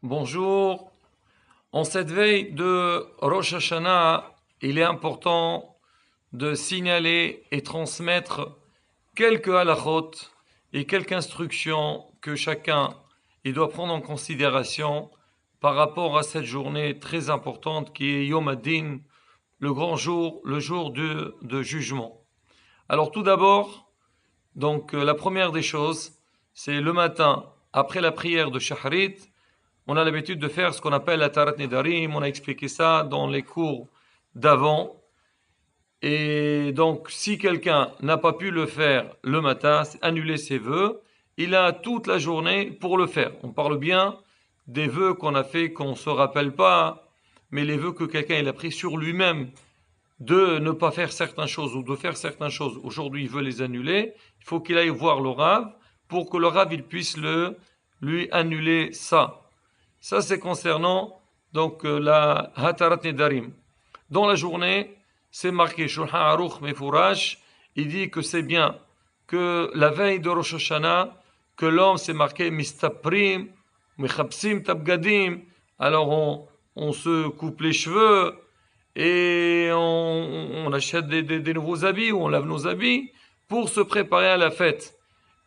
Bonjour. En cette veille de Rosh Hashanah, il est important de signaler et transmettre quelques halachot et quelques instructions que chacun il doit prendre en considération par rapport à cette journée très importante qui est Yom Hadin, le grand jour, le jour de jugement. Alors tout d'abord, la première des choses, c'est le matin, après la prière de Shacharit, on a l'habitude de faire ce qu'on appelle la Tarat Nedarim, on a expliqué ça dans les cours d'avant. Et donc, si quelqu'un n'a pas pu le faire le matin, annuler ses vœux, il a toute la journée pour le faire. On parle bien des vœux qu'on a fait, qu'on ne se rappelle pas, mais les vœux que quelqu'un il a pris sur lui-même de ne pas faire certaines choses ou de faire certaines choses. Aujourd'hui, il veut les annuler. Il faut qu'il aille voir le Rav pour que le Rav il puisse lui annuler ça. Ça, c'est concernant la Hatarat Nedarim. Dans la journée, c'est marqué Shulchan Aruch Mefourash. Il dit que c'est bien que la veille de Rosh Hashanah, que l'homme s'est marqué Mistaprim, Mechabsim Tabgadim. Alors on se coupe les cheveux et on achète des nouveaux habits ou on lave nos habits pour se préparer à la fête.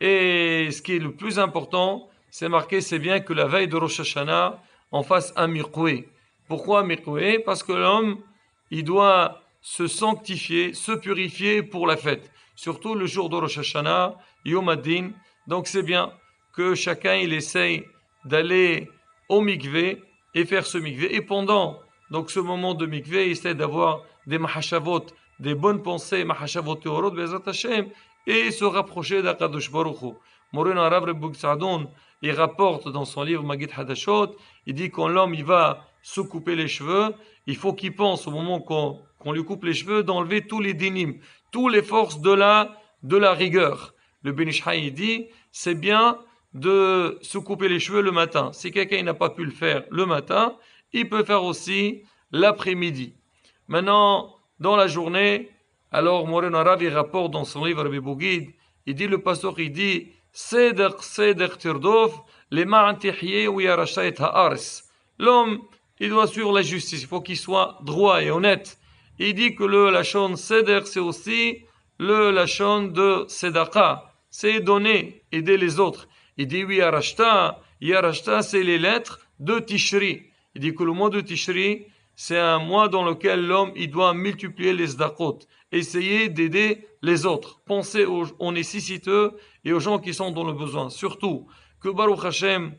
Et ce qui est le plus important, c'est marqué, c'est bien que la veille de Rosh Hashanah, on fasse un miqwé. Pourquoi miqwé? Parce que l'homme, il doit se sanctifier, se purifier pour la fête. Surtout le jour de Rosh Hashanah, Yom Hadin. Donc c'est bien que chacun, il essaye d'aller au mikvé et faire ce mikvé. Et pendant ce moment de mikvé, il essaie d'avoir des mahashavot, des bonnes pensées, mahashavot teorot, Bezrat Hashem, et se rapprocher d'Akadosh Baruch Hu. Moreno Arav Rebbe Tzadon, il rapporte dans son livre Magid Hadashot, il dit quand l'homme il va se couper les cheveux, il faut qu'il pense au moment qu'on lui coupe les cheveux d'enlever tous les dinim, toutes les forces de la rigueur. Le Ben Ish Chai dit c'est bien de se couper les cheveux le matin. Si quelqu'un n'a pas pu le faire le matin, il peut faire aussi l'après-midi. Maintenant, dans la journée, alors Moreno Arav il rapporte dans son livre Rabbi Bougid, il dit le pasteur il dit Seder Tirdof, les ma'antihye ou yarasha et ha'ares. L'homme, il doit suivre la justice, il faut qu'il soit droit et honnête. Il dit que le lachon Seder, c'est aussi le lachon de Sedaka, c'est donner, aider les autres. Il dit oui, Yarashta, c'est les lettres de Tishri. Il dit que le mois de Tishri, c'est un mois dans lequel l'homme, il doit multiplier les zdakot, essayer d'aider les autres, penser aux nécessiteux et aux gens qui sont dans le besoin. Surtout que Baruch Hashem,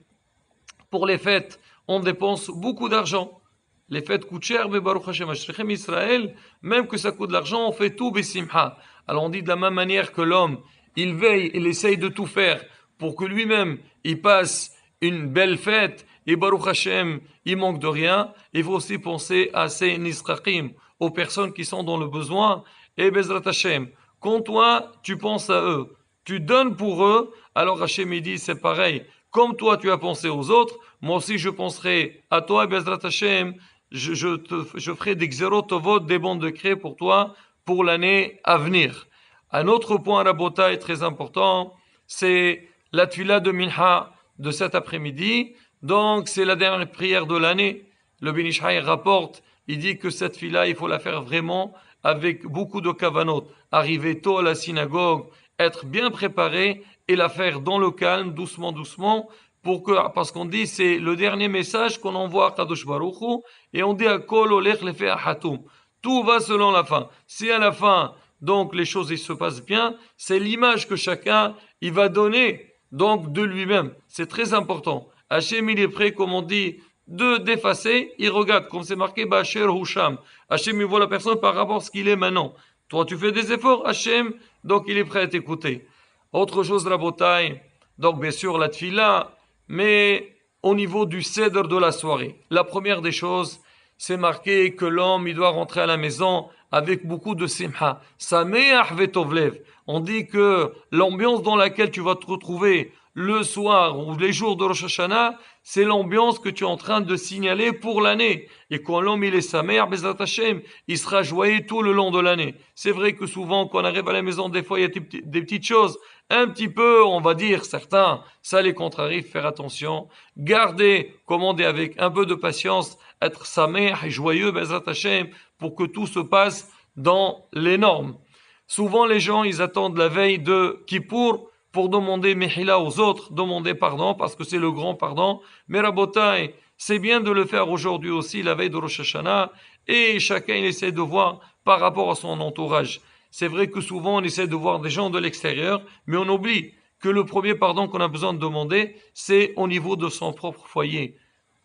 pour les fêtes, on dépense beaucoup d'argent. Les fêtes coûtent cher, mais Baruch Hashem, Ashrechem Israël, même que ça coûte de l'argent, on fait tout besimha. Alors on dit de la même manière que l'homme, il veille, il essaye de tout faire pour que lui-même, il passe une belle fête, et Baruch Hashem, il manque de rien. Il faut aussi penser à ces nisraqim, aux personnes qui sont dans le besoin, et Bezrat Hashem, quand toi, tu penses à eux, tu donnes pour eux, alors Hashem il dit, c'est pareil, comme toi tu as pensé aux autres, moi aussi je penserai à toi, et Bezrat Hashem, je ferai des xérotovot, des bons décrets pour toi, pour l'année à venir. Un autre point, Rabotai, très important, c'est la tfila de Minha de cet après-midi. Donc, c'est la dernière prière de l'année. Le Ben Ish Chai rapporte, il dit que cette tfila, il faut la faire vraiment avec beaucoup de kavanot. Arriver tôt à la synagogue, être bien préparé et la faire dans le calme, doucement, doucement, parce qu'on dit c'est le dernier message qu'on envoie à Kadosh Baruch Hu, et on dit à Kol Olech Lefe Ahatum. Tout va selon la fin. Si à la fin, donc les choses se passent bien, c'est l'image que chacun il va donner donc de lui-même. C'est très important. Hachem il est prêt, comme on dit, d'effacer, il regarde, comme c'est marqué Ba'asher Husham. Hachem il voit la personne par rapport à ce qu'il est maintenant. Toi tu fais des efforts, Hachem, donc il est prêt à t'écouter. Autre chose, Rabotai, donc bien sûr la tfila, mais au niveau du cèdre de la soirée. La première des choses, c'est marqué que l'homme il doit rentrer à la maison avec beaucoup de simha. Sameach vetovlev. On dit que l'ambiance dans laquelle tu vas te retrouver le soir ou les jours de Rosh Hashanah, c'est l'ambiance que tu es en train de signaler pour l'année. Et quand l'homme il est sa mère, Bezrat Hashem, il sera joyeux tout le long de l'année. C'est vrai que souvent, quand on arrive à la maison, des fois, il y a des petites choses, un petit peu, on va dire, certains, ça les contrarie, faire attention. Garder, commander avec un peu de patience, être sa mère et joyeux, Bezrat Hashem, pour que tout se passe dans les normes. Souvent, les gens, ils attendent la veille de Kippour pour demander Mehila aux autres, demander pardon, parce que c'est le grand pardon. Mais Rabotai, c'est bien de le faire aujourd'hui aussi, la veille de Rosh Hashanah, et chacun il essaie de voir par rapport à son entourage. C'est vrai que souvent on essaie de voir des gens de l'extérieur, mais on oublie que le premier pardon qu'on a besoin de demander, c'est au niveau de son propre foyer,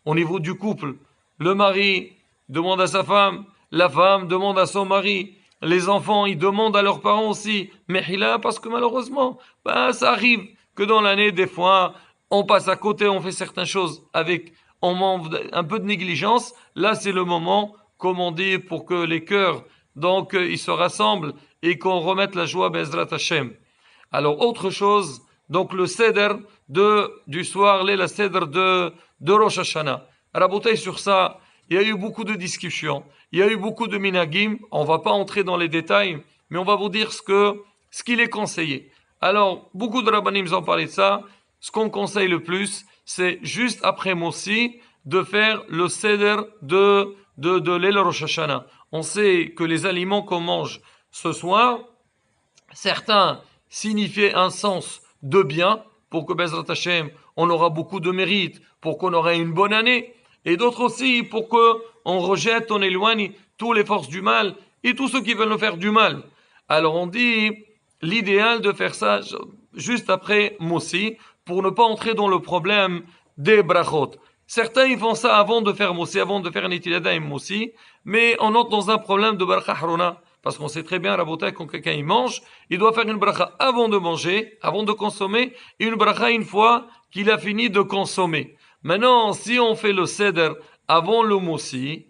au niveau du couple. Le mari demande à sa femme, la femme demande à son mari, les enfants, ils demandent à leurs parents aussi, Mehila, parce que malheureusement, ça arrive que dans l'année, des fois, on passe à côté, on fait certaines choses avec, on manque un peu de négligence. Là, c'est le moment, comme on dit, pour que les cœurs, donc, ils se rassemblent et qu'on remette la joie, Bezrat Hashem. Alors, autre chose, donc le Seder du soir, la Seder de Rosh Hashanah. Raboutez sur ça, il y a eu beaucoup de discussions, il y a eu beaucoup de minagim, on va pas entrer dans les détails, mais on va vous dire ce qu'il est conseillé. Alors, beaucoup de rabbanim ont parlé de ça, ce qu'on conseille le plus, c'est juste après Mossi, de faire le Seder de l'El Rosh Hashanah. On sait que les aliments qu'on mange ce soir, certains signifiaient un sens de bien, pour que Bezrat Hashem, on aura beaucoup de mérite, pour qu'on aura une bonne année, et d'autres aussi pour que on rejette, on éloigne toutes les forces du mal et tous ceux qui veulent nous faire du mal. Alors on dit l'idéal de faire ça juste après Mossi pour ne pas entrer dans le problème des brachot. Certains ils font ça avant de faire Mossi, avant de faire Netilat et Mossi, mais on entre dans un problème de bracha harona. Parce qu'on sait très bien, Rabotai, quand quelqu'un il mange, il doit faire une bracha avant de manger, avant de consommer, et une bracha une fois qu'il a fini de consommer. Maintenant, si on fait le seder avant le Mossi,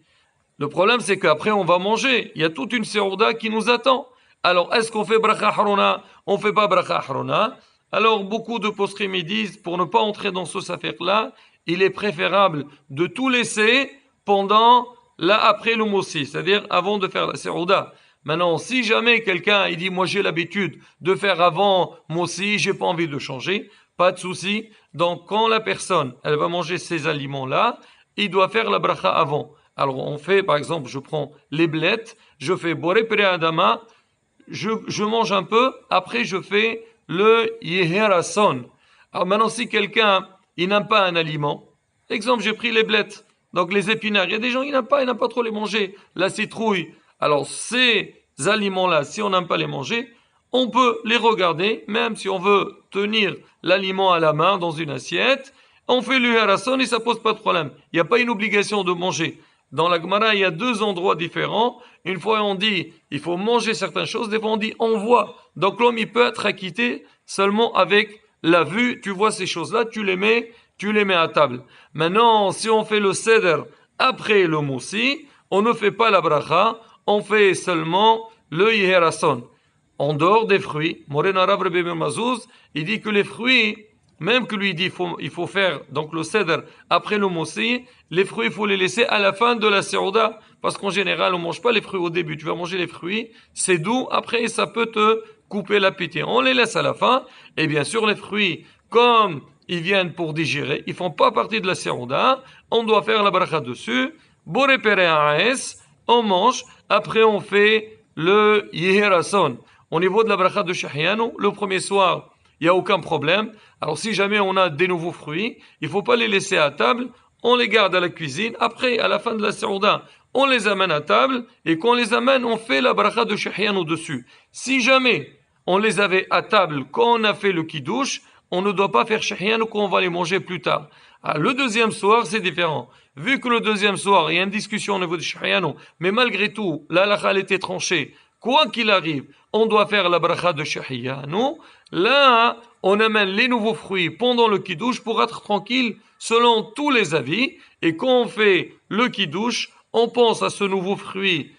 le problème c'est qu'après on va manger. Il y a toute une séouda qui nous attend. Alors, est-ce qu'on fait bracha harona? On fait pas bracha harona. Alors, beaucoup de posrim disent, pour ne pas entrer dans ce affaire-là, il est préférable de tout laisser pendant, après le Mossi, c'est-à-dire avant de faire la séouda. Maintenant, si jamais quelqu'un il dit moi j'ai l'habitude de faire avant Mossi, j'ai pas envie de changer, pas de souci. Donc quand la personne elle va manger ces aliments-là, il doit faire la bracha avant. Alors on fait par exemple, je prends les blettes, je fais boré pere adama, je mange un peu, après je fais le yeherason. Alors maintenant si quelqu'un il n'aime pas un aliment, exemple j'ai pris les blettes, donc les épinards, il y a des gens il n'aiment pas trop les manger, la citrouille. Alors, ces aliments-là, si on n'aime pas les manger, on peut les regarder, même si on veut tenir l'aliment à la main dans une assiette. On fait l'uharason et ça pose pas de problème. Il n'y a pas une obligation de manger. Dans la Gemara, il y a deux endroits différents. Une fois, on dit, il faut manger certaines choses. Des fois, on dit, on voit. Donc, l'homme, il peut être acquitté seulement avec la vue. Tu vois ces choses-là, tu les mets à table. Maintenant, si on fait le seder après le moussi, on ne fait pas la bracha, on fait seulement le yeherason. En dehors des fruits, Morena Rav Rebbe Mazouz, il dit que les fruits, même que lui dit il faut faire donc le seder après le moussi, les fruits il faut les laisser à la fin de la séouda, parce qu'en général on mange pas les fruits au début, tu vas manger les fruits, c'est doux, après ça peut te couper l'appétit. On les laisse à la fin, et bien sûr les fruits, comme ils viennent pour digérer, ils font pas partie de la séouda, on doit faire la bracha dessus, boré pere aes, on mange, après on fait le yeherason. Au niveau de la bracha de Shahianu, le premier soir, il n'y a aucun problème. Alors si jamais on a des nouveaux fruits, il ne faut pas les laisser à table, on les garde à la cuisine. Après, à la fin de la séouda, on les amène à table, et quand on les amène, on fait la bracha de Shahianu dessus. Si jamais on les avait à table quand on a fait le kiddush, on ne doit pas faire Shahianu quand on va les manger plus tard. Alors, le deuxième soir, c'est différent. Vu que le deuxième soir, il y a une discussion au niveau de Shahianu, mais malgré tout, la halakha elle était tranchée. Quoi qu'il arrive, on doit faire la bracha de Shahianu. Là, on amène les nouveaux fruits pendant le kiddush pour être tranquille selon tous les avis. Et quand on fait le kiddush, on pense à ce nouveau fruit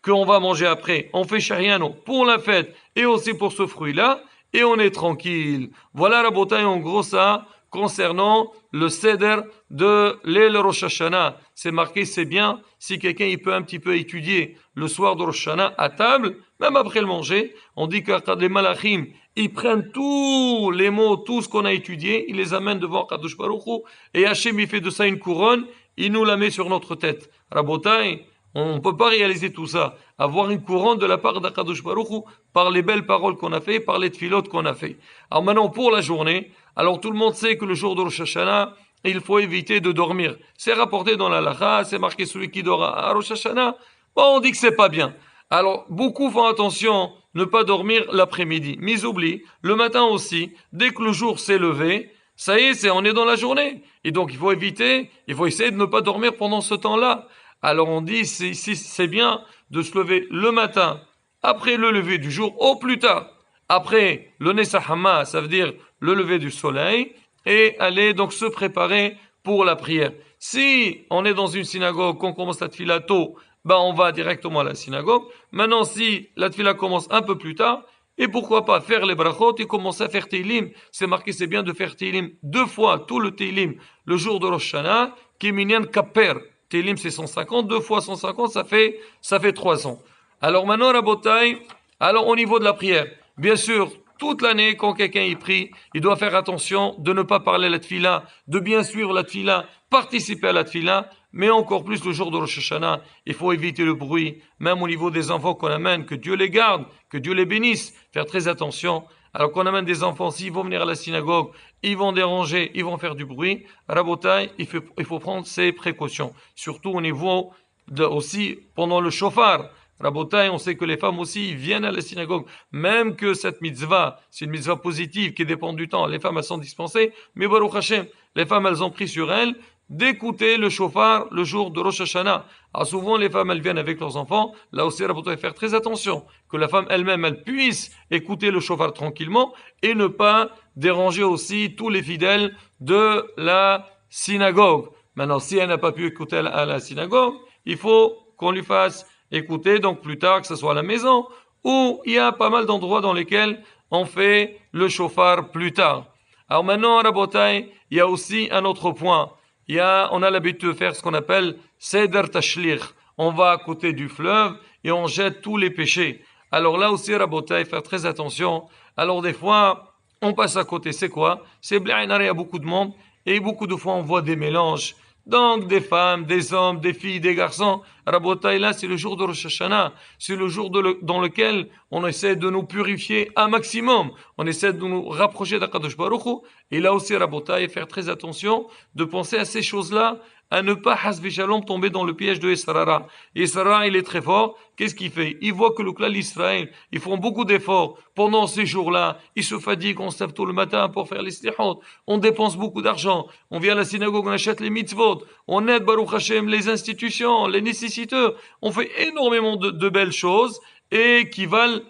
qu'on va manger après. On fait Shahianu pour la fête et aussi pour ce fruit-là. et on est tranquille. Voilà Rabotai en gros ça concernant le Seder de l'El Rosh Hashanah. C'est marqué, c'est bien, si quelqu'un il peut un petit peu étudier le soir de Rosh Hashanah à table, même après le manger, on dit que les malachim, ils prennent tous les mots, tout ce qu'on a étudié, ils les amènent devant Kadosh Baruch Hu, et Hachem il fait de ça une couronne, il nous la met sur notre tête. Rabotai, on ne peut pas réaliser tout ça. Avoir une couronne de la part d'Akadosh Baruch Hu par les belles paroles qu'on a fait, par les tfilotes qu'on a fait. Alors maintenant, pour la journée, alors tout le monde sait que le jour de Rosh Hashanah, il faut éviter de dormir. C'est rapporté dans la Lacha, c'est marqué celui qui dort à Rosh Hashanah. Bon, on dit que c'est pas bien. Alors, beaucoup font attention ne pas dormir l'après-midi. Mais ils oublient, le matin aussi, dès que le jour s'est levé, ça y est, on est dans la journée. Et donc, il faut éviter, il faut essayer de ne pas dormir pendant ce temps-là. Alors on dit, c'est bien de se lever le matin, après le lever du jour, au plus tard, après le Nesahama, ça veut dire le lever du soleil, et aller donc se préparer pour la prière. Si on est dans une synagogue, qu'on commence la tfila tôt, ben on va directement à la synagogue. Maintenant, si la tfila commence un peu plus tard, et pourquoi pas faire les brachot et commencer à faire Teilim. C'est marqué, c'est bien de faire Teilim 2 fois, tout le Teilim, le jour de Rosh Hashanah, qui est minyan kaper. Teilim c'est 150, 2 fois 150, ça fait 300. Alors maintenant, Rabotai, alors au niveau de la prière, bien sûr, toute l'année, quand quelqu'un y prie, il doit faire attention de ne pas parler la tfila, de bien suivre la tfila, participer à la tfila, mais encore plus le jour de Rosh Hashanah, il faut éviter le bruit, même au niveau des enfants qu'on amène, que Dieu les garde, que Dieu les bénisse, faire très attention. Alors qu'on amène des enfants, s'ils vont venir à la synagogue, ils vont déranger, ils vont faire du bruit. Rabotai, il faut prendre ses précautions. Surtout au niveau aussi pendant le shofar. Rabotai, on sait que les femmes aussi viennent à la synagogue. Même que cette mitzvah, c'est une mitzvah positive qui dépend du temps. Les femmes, elles sont dispensées. Mais Baruch Hashem, les femmes, elles ont pris sur elles d'écouter le shofar le jour de Rosh Hashanah. Alors souvent, les femmes, elles viennent avec leurs enfants. Là aussi, Rabotai, faire très attention. Que la femme elle-même, elle puisse écouter le shofar tranquillement et ne pas déranger aussi tous les fidèles de la synagogue. Maintenant, si elle n'a pas pu écouter à la synagogue, il faut qu'on lui fasse écouter, donc plus tard, que ce soit à la maison, ou il y a pas mal d'endroits dans lesquels on fait le shofar plus tard. Alors maintenant, Rabotai, il y a aussi un autre point. On a l'habitude de faire ce qu'on appelle Seder Tashlich. On va à côté du fleuve et on jette tous les péchés. Alors là aussi, Rabotai, faire très attention. Alors des fois, on passe à côté. C'est quoi? C'est Blainari, il y a beaucoup de monde et beaucoup de fois on voit des mélanges. Donc des femmes, des hommes, des filles, des garçons. Rabotai, là, c'est le jour de Rosh Hashanah. C'est le jour dans lequel on essaie de nous purifier un maximum. On essaie de nous rapprocher d'Akadosh Baruch Hu. Et là aussi, Rabotai, faire très attention de penser à ces choses-là, à ne pas, hasbi shalom, tomber dans le piège de Esrara. Esrara, il est très fort. Qu'est-ce qu'il fait? Il voit que le clan d'Israël, ils font beaucoup d'efforts pendant ces jours-là. Ils se fatiguent, on se lève tôt le matin pour faire les slihot. On dépense beaucoup d'argent. On vient à la synagogue, on achète les mitzvot. On aide, Baruch Hashem, les institutions, les nécessiteux. On fait énormément de belles choses et qui valent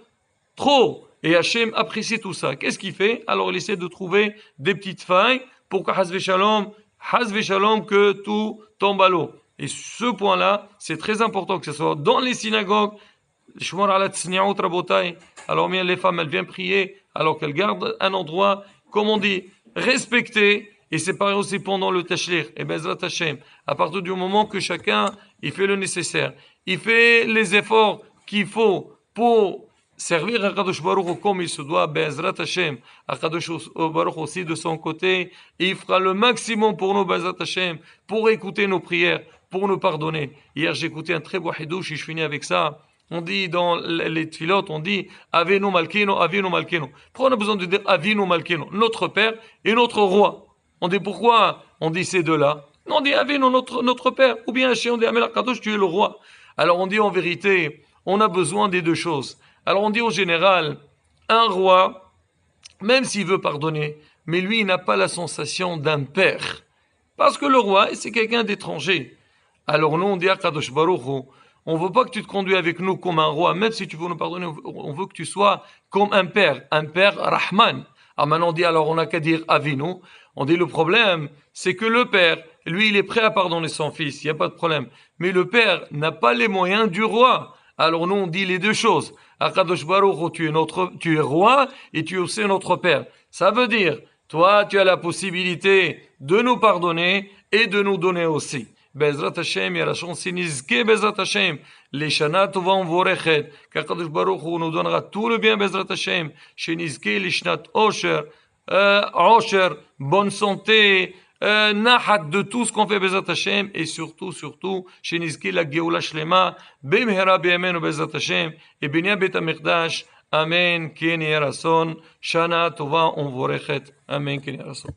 trop. Et Hashem apprécie tout ça. Qu'est-ce qu'il fait? Alors il essaie de trouver des petites failles pour que hasbi shalom, que tout tombe à l'eau. Et ce point-là, c'est très important que ce soit dans les synagogues. Alors bien les femmes, elles viennent prier, alors qu'elles gardent un endroit, comme on dit, respecté. Et c'est pareil aussi pendant le tashlich. Et Bezrat Hashem, à partir du moment que chacun, il fait le nécessaire, il fait les efforts qu'il faut pour servir à Kadosh Baruch comme il se doit, Bezrat Hashem, à Kadosh Baruch aussi de son côté, et il fera le maximum pour nous, Bezrat Hashem, pour écouter nos prières, pour nous pardonner. Hier, j'ai écouté un très beau hidouche et je finis avec ça. On dit dans les tfilotes, on dit Avinu Malkeno, Avinu Malkeno. Pourquoi on a besoin de dire Avinu Malkeno, notre Père et notre Roi? On dit pourquoi on dit ces deux-là? Non, on dit Avinu, notre Père. Ou bien Hachem, on dit Amel Kadosh, tu es le Roi. Alors on dit en vérité, on a besoin des deux choses. Alors on dit au général, un roi, même s'il veut pardonner, mais lui, il n'a pas la sensation d'un père. Parce que le roi, c'est quelqu'un d'étranger. Alors nous, on dit à Kadosh Baruch Hu, on ne veut pas que tu te conduis avec nous comme un roi, même si tu veux nous pardonner, on veut que tu sois comme un père Rahman. Alors maintenant on dit, alors on n'a qu'à dire Avinu. On dit le problème, c'est que le père, lui, il est prêt à pardonner son fils, il n'y a pas de problème. Mais le père n'a pas les moyens du roi. Alors nous on dit les deux choses. Akadosh Baruch Hu, tu es roi et tu es aussi notre Père. Ça veut dire, toi tu as la possibilité de nous pardonner et de nous donner aussi. Bezrat Hashem, Yarashon Sinizke Bezrat Hashem, les Shana Tova Umvorechet, qu'Akadosh Baruch Hu nous donnera tout le bien Bezrat Hashem, Shenizke Lishnat Osher, Osher, bonne santé, Nahat de tout ce qu'on fait Bezrat Hashem, et surtout, Shenizke la Geoula Shlema, Bemhera Be'amen Bezrat Hashem, et Benya Bet HaMikdash, Amen, Ken Yerason, Shana Tova Umvorechet, Amen, Ken Yerason.